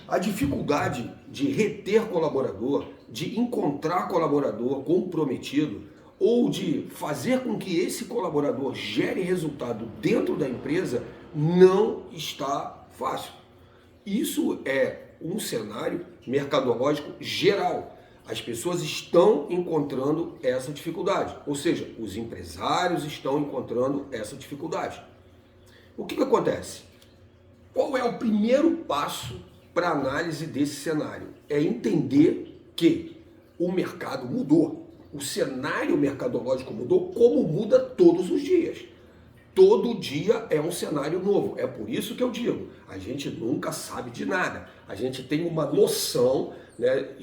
A dificuldade de reter colaborador, de encontrar colaborador comprometido ou de fazer com que esse colaborador gere resultado dentro da empresa não está fácil. Isso é um cenário mercadológico geral. As pessoas estão encontrando essa dificuldade, ou seja, os empresários estão encontrando essa dificuldade. O que acontece? Qual é o primeiro passo para a análise desse cenário? É entender que o mercado mudou, o cenário mercadológico mudou, como muda todos os dias. Todo dia é um cenário novo. É por isso que eu digo, a gente nunca sabe de nada. A gente tem uma noção, né,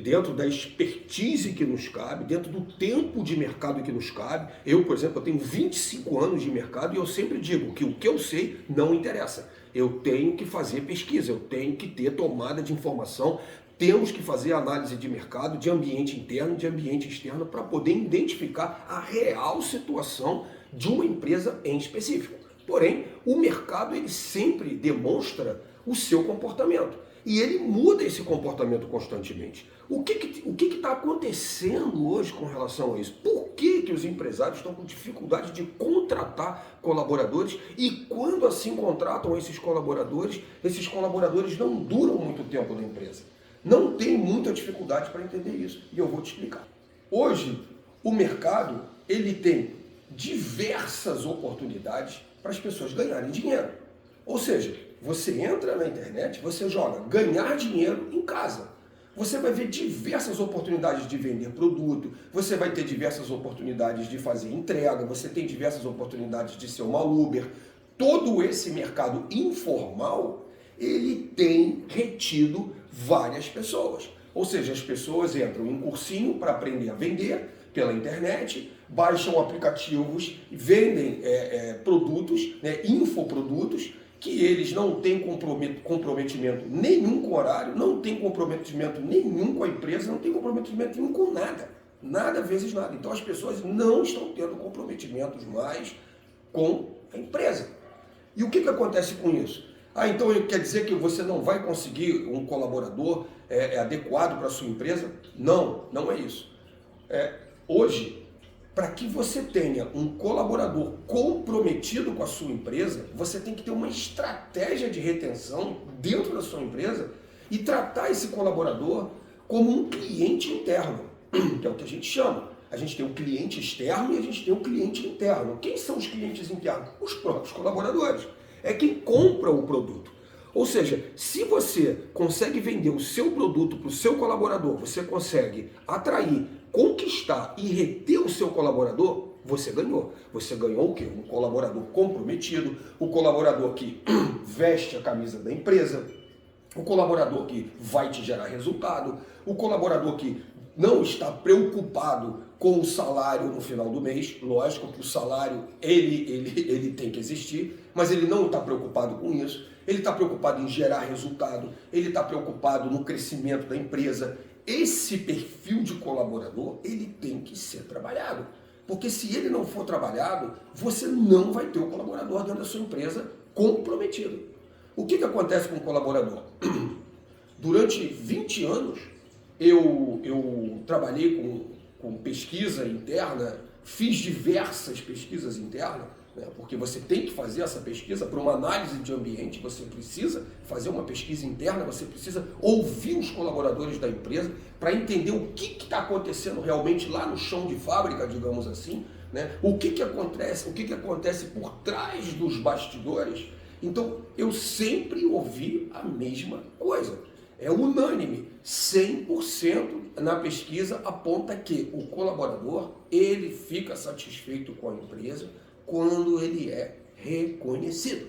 dentro da expertise que nos cabe, dentro do tempo de mercado que nos cabe. Eu, por exemplo, eu tenho 25 anos de mercado e eu sempre digo que o que eu sei não interessa. Eu tenho que fazer pesquisa, eu tenho que ter tomada de informação, temos que fazer análise de mercado, de ambiente interno, de ambiente externo, para poder identificar a real situação de uma empresa em específico. Porém, o mercado ele sempre demonstra o seu comportamento e ele muda esse comportamento constantemente. O que está acontecendo hoje com relação a isso? Por que os empresários estão com dificuldade de contratar colaboradores e quando assim contratam esses colaboradores não duram muito tempo na empresa? Não tem muita dificuldade para entender isso e eu vou te explicar. Hoje, o mercado ele tem diversas oportunidades para as pessoas ganharem dinheiro. Ou seja, você entra na internet, você joga ganhar dinheiro em casa. Você vai ver diversas oportunidades de vender produto, você vai ter diversas oportunidades de fazer entrega, você tem diversas oportunidades de ser uma Uber. Todo esse mercado informal, ele tem retido várias pessoas. Ou seja, as pessoas entram em cursinho para aprender a vender pela internet, baixam aplicativos, vendem produtos, infoprodutos, que eles não têm comprometimento nenhum com o horário, não têm comprometimento nenhum com a empresa, não têm comprometimento nenhum com nada. Nada vezes nada. Então as pessoas não estão tendo comprometimentos mais com a empresa. E o que acontece com isso? Então quer dizer que você não vai conseguir um colaborador adequado para a sua empresa? Não, não é isso. Hoje, para que você tenha um colaborador comprometido com a sua empresa, você tem que ter uma estratégia de retenção dentro da sua empresa e tratar esse colaborador como um cliente interno, que é o que a gente chama. A gente tem o cliente externo e a gente tem o cliente interno. Quem são os clientes internos? Os próprios colaboradores. É quem compra o produto. Ou seja, se você consegue vender o seu produto para o seu colaborador, você consegue atrair, conquistar e reter o seu colaborador, você ganhou. Você ganhou o quê? Um colaborador comprometido, o colaborador que veste a camisa da empresa, o colaborador que vai te gerar resultado, o colaborador que não está preocupado com o salário no final do mês. Lógico que o salário ele tem que existir, mas ele não está preocupado com isso. Ele está preocupado em gerar resultado, ele está preocupado no crescimento da empresa. Esse perfil de colaborador, ele tem que ser trabalhado. Porque se ele não for trabalhado, você não vai ter o colaborador dentro da sua empresa comprometido. O que acontece com o colaborador? Durante 20 anos, eu trabalhei com pesquisa interna, fiz diversas pesquisas internas, porque você tem que fazer essa pesquisa para uma análise de ambiente, você precisa fazer uma pesquisa interna, você precisa ouvir os colaboradores da empresa para entender o que está acontecendo realmente lá no chão de fábrica, digamos assim, o que acontece por trás dos bastidores. Então, eu sempre ouvi a mesma coisa. É unânime, 100% na pesquisa aponta que o colaborador, ele fica satisfeito com a empresa quando ele é reconhecido.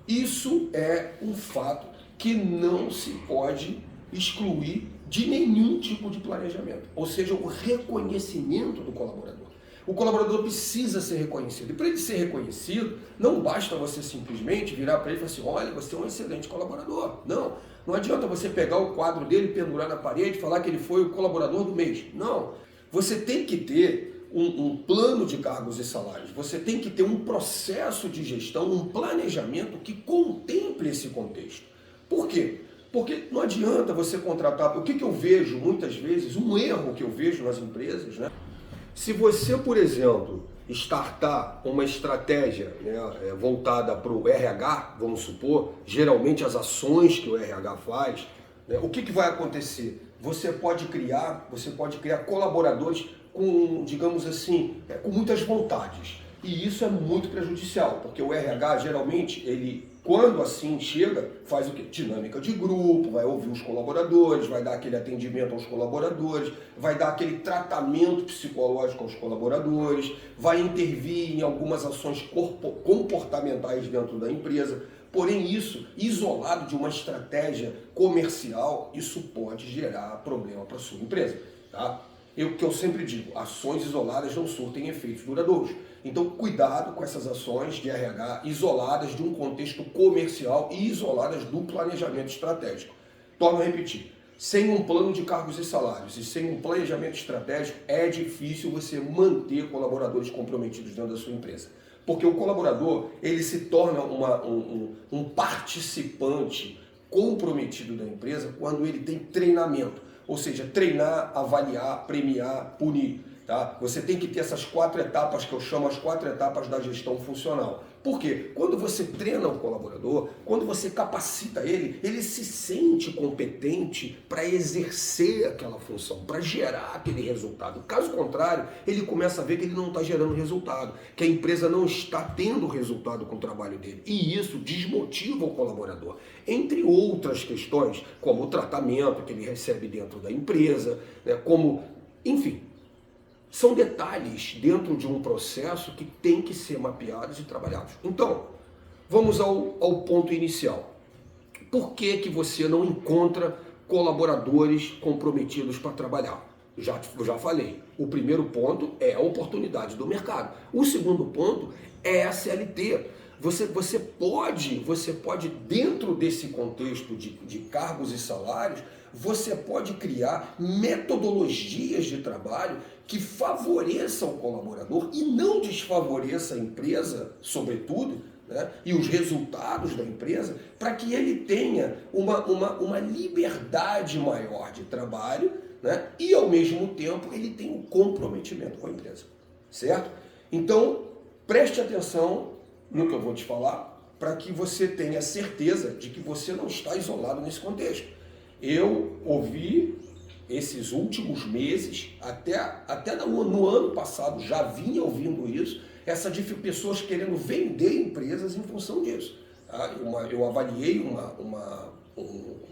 Isso é um fato que não se pode excluir de nenhum tipo de planejamento, ou seja, o reconhecimento do colaborador. O colaborador precisa ser reconhecido. E para ele ser reconhecido, não basta você simplesmente virar para ele e falar assim, olha, você é um excelente colaborador. Não adianta você pegar o quadro dele, pendurar na parede e falar que ele foi o colaborador do mês. Não. Você tem que ter um plano de cargos e salários. Você tem que ter um processo de gestão, um planejamento que contemple esse contexto. Por quê? Porque não adianta você contratar. O que eu vejo muitas vezes, um erro que eu vejo nas empresas, né? Se você, por exemplo, startar uma estratégia, né, voltada para o RH, vamos supor, geralmente as ações que o RH faz, né, o que vai acontecer? Você pode criar colaboradores com, digamos assim, com muitas vontades. E isso é muito prejudicial, porque o RH geralmente, ele, quando assim chega, faz o quê? Dinâmica de grupo, vai ouvir os colaboradores, vai dar aquele atendimento aos colaboradores, vai dar aquele tratamento psicológico aos colaboradores, vai intervir em algumas ações comportamentais dentro da empresa. Porém, isso, isolado de uma estratégia comercial, isso pode gerar problema para a sua empresa. Tá? O que eu sempre digo, ações isoladas não surtem efeitos duradouros. Então, cuidado com essas ações de RH isoladas de um contexto comercial e isoladas do planejamento estratégico. Torno a repetir, sem um plano de cargos e salários e sem um planejamento estratégico, é difícil você manter colaboradores comprometidos dentro da sua empresa. Porque o colaborador, ele se torna um participante comprometido da empresa quando ele tem treinamento. Ou seja, treinar, avaliar, premiar, punir. Tá? Você tem que ter essas 4 etapas que eu chamo as 4 etapas da gestão funcional. Por quê? Quando você treina o colaborador, quando você capacita ele, ele se sente competente para exercer aquela função, para gerar aquele resultado. Caso contrário, ele começa a ver que ele não está gerando resultado, que a empresa não está tendo resultado com o trabalho dele. E isso desmotiva o colaborador. Entre outras questões, como o tratamento que ele recebe dentro da empresa, né, como, enfim, são detalhes dentro de um processo que tem que ser mapeados e trabalhados. Então, vamos ao ponto inicial. Por que você não encontra colaboradores comprometidos para trabalhar? Eu já falei. O primeiro ponto é a oportunidade do mercado. O segundo ponto é a CLT. Você pode, dentro desse contexto de cargos e salários, você pode criar metodologias de trabalho que favoreçam o colaborador e não desfavoreça a empresa, sobretudo, né, e os resultados da empresa, para que ele tenha uma liberdade maior de trabalho, né, e ao mesmo tempo ele tenha um comprometimento com a empresa, certo? Então, preste atenção no que eu vou te falar, para que você tenha certeza de que você não está isolado nesse contexto. Eu ouvi esses últimos meses, até no ano passado, já vinha ouvindo isso, essa de pessoas querendo vender empresas em função disso. Tá? Eu avaliei um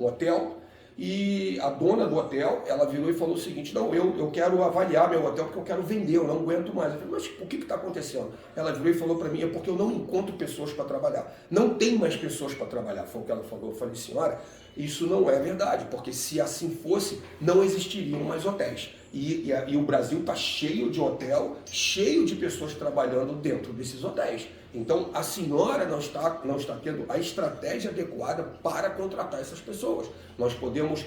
hotel e a dona do hotel, ela virou e falou o seguinte: não, eu quero avaliar meu hotel porque eu quero vender, eu não aguento mais. Eu falei, mas o que está acontecendo? Ela virou e falou para mim, é porque eu não encontro pessoas para trabalhar. Não tem mais pessoas para trabalhar, foi o que ela falou. Eu falei, senhora, isso não é verdade, porque se assim fosse, não existiriam mais hotéis. E o Brasil está cheio de hotel, cheio de pessoas trabalhando dentro desses hotéis. Então, a senhora não está tendo a estratégia adequada para contratar essas pessoas. Nós podemos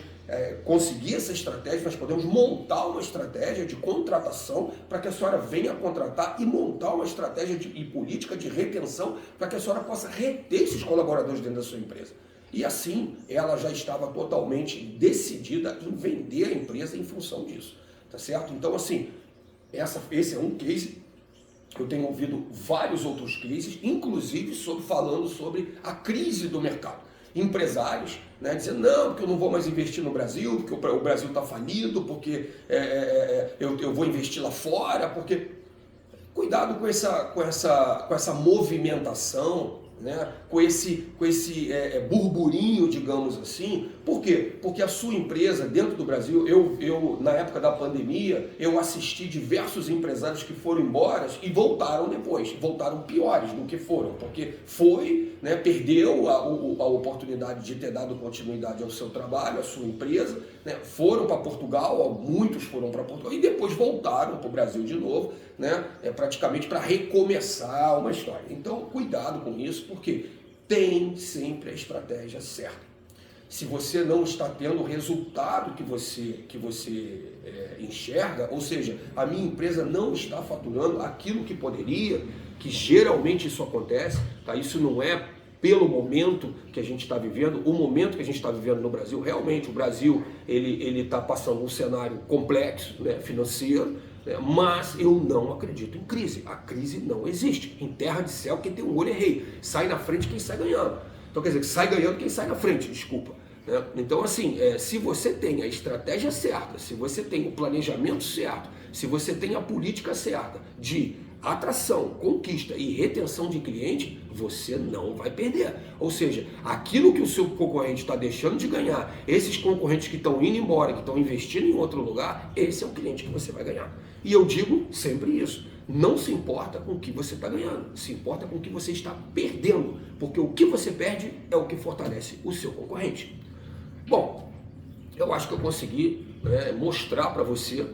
conseguir essa estratégia, nós podemos montar uma estratégia de contratação para que a senhora venha contratar e montar uma estratégia e política de retenção para que a senhora possa reter esses colaboradores dentro da sua empresa. E assim, ela já estava totalmente decidida em vender a empresa em função disso. Tá certo? Então, assim, esse é um case. Eu tenho ouvido vários outros cases, inclusive falando sobre a crise do mercado. Empresários, né, dizendo, não, porque eu não vou mais investir no Brasil, porque o Brasil está falido, porque eu vou investir lá fora, porque... Cuidado com essa movimentação, né? com esse burburinho, digamos assim. Por quê? Porque a sua empresa, dentro do Brasil, eu na época da pandemia, eu assisti diversos empresários que foram embora e voltaram depois, voltaram piores do que foram, porque né, perdeu a oportunidade de ter dado continuidade ao seu trabalho, à sua empresa, né, foram para Portugal, muitos foram para Portugal e depois voltaram para o Brasil de novo, né, praticamente para recomeçar uma história. Então, cuidado com isso, porque tem sempre a estratégia certa. Se você não está tendo o resultado que você enxerga, ou seja, a minha empresa não está faturando aquilo que poderia, que geralmente isso acontece, tá? Isso não é pelo momento que a gente está vivendo, o momento que a gente está vivendo no Brasil, realmente o Brasil ele está passando um cenário complexo, né, financeiro, né, mas eu não acredito em crise. A crise não existe. Em terra de céu, quem tem um olho é rei. Sai na frente quem sai ganhando. Então quer dizer, sai ganhando quem sai na frente, desculpa. Né? Então assim, se você tem a estratégia certa, se você tem o planejamento certo, se você tem a política certa de atração, conquista e retenção de cliente, você não vai perder. Ou seja, aquilo que o seu concorrente está deixando de ganhar, esses concorrentes que estão indo embora, que estão investindo em outro lugar, esse é o cliente que você vai ganhar. E eu digo sempre isso, não se importa com o que você está ganhando, se importa com o que você está perdendo, porque o que você perde é o que fortalece o seu concorrente. Bom, eu acho que eu consegui mostrar para você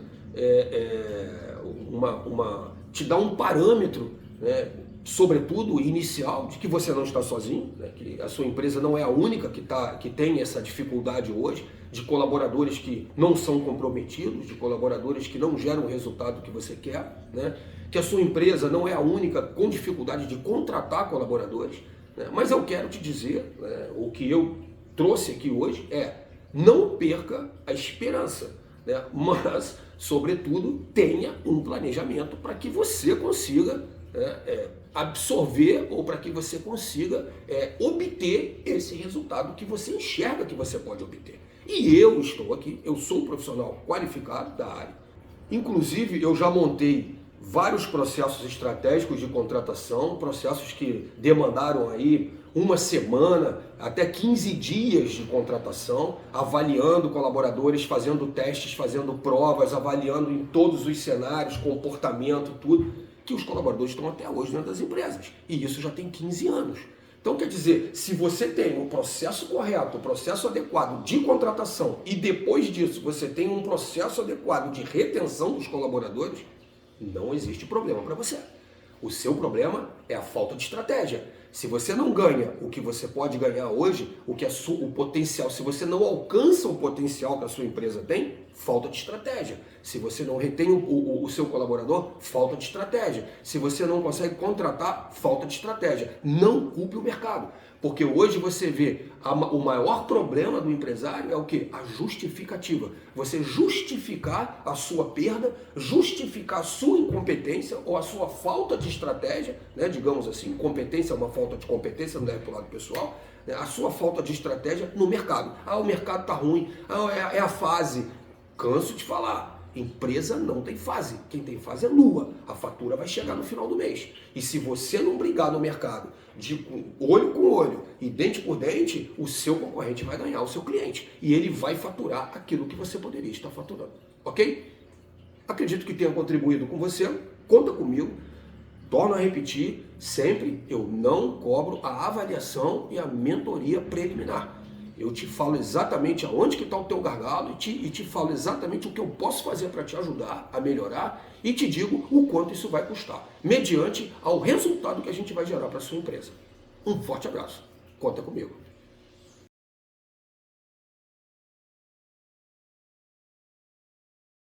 te dar um parâmetro, né, sobretudo inicial, de que você não está sozinho, né, que a sua empresa não é a única que tem essa dificuldade hoje, de colaboradores que não são comprometidos, de colaboradores que não geram o resultado que você quer, né, que a sua empresa não é a única com dificuldade de contratar colaboradores, né, mas eu quero te dizer, né, o que eu trouxe aqui hoje não perca a esperança, né, mas sobretudo, tenha um planejamento para que você consiga absorver ou para que você consiga obter esse resultado que você enxerga que você pode obter. E eu estou aqui, eu sou um profissional qualificado da área. Inclusive, eu já montei vários processos estratégicos de contratação, processos que demandaram aí uma semana, até 15 dias de contratação, avaliando colaboradores, fazendo testes, fazendo provas, avaliando em todos os cenários, comportamento, tudo, que os colaboradores estão até hoje dentro das empresas. E isso já tem 15 anos. Então, quer dizer, se você tem o processo correto, o processo adequado de contratação e depois disso você tem um processo adequado de retenção dos colaboradores, não existe problema para você. O seu problema é a falta de estratégia. Se você não ganha o que você pode ganhar hoje, o potencial, se você não alcança o potencial que a sua empresa tem, falta de estratégia. Se você não retém o seu colaborador, falta de estratégia. Se você não consegue contratar, falta de estratégia. Não culpe o mercado. Porque hoje você vê o maior problema do empresário é o quê? A justificativa. Você justificar a sua perda, justificar a sua incompetência ou a sua falta de estratégia, né? Digamos assim, competência é uma falta de competência, não deve para o lado pessoal, né? A sua falta de estratégia no mercado. Ah, o mercado está ruim, é a fase. Canso de falar. Empresa não tem fase. Quem tem fase é lua. A fatura vai chegar no final do mês. E se você não brigar no mercado de olho com olho e dente por dente, o seu concorrente vai ganhar o seu cliente. E ele vai faturar aquilo que você poderia estar faturando. Ok? Acredito que tenha contribuído com você. Conta comigo. Torno a repetir, sempre eu não cobro a avaliação e a mentoria preliminar. Eu te falo exatamente aonde que está o teu gargalo e te falo exatamente o que eu posso fazer para te ajudar a melhorar e te digo o quanto isso vai custar, mediante ao resultado que a gente vai gerar para a sua empresa. Um forte abraço. Conta comigo.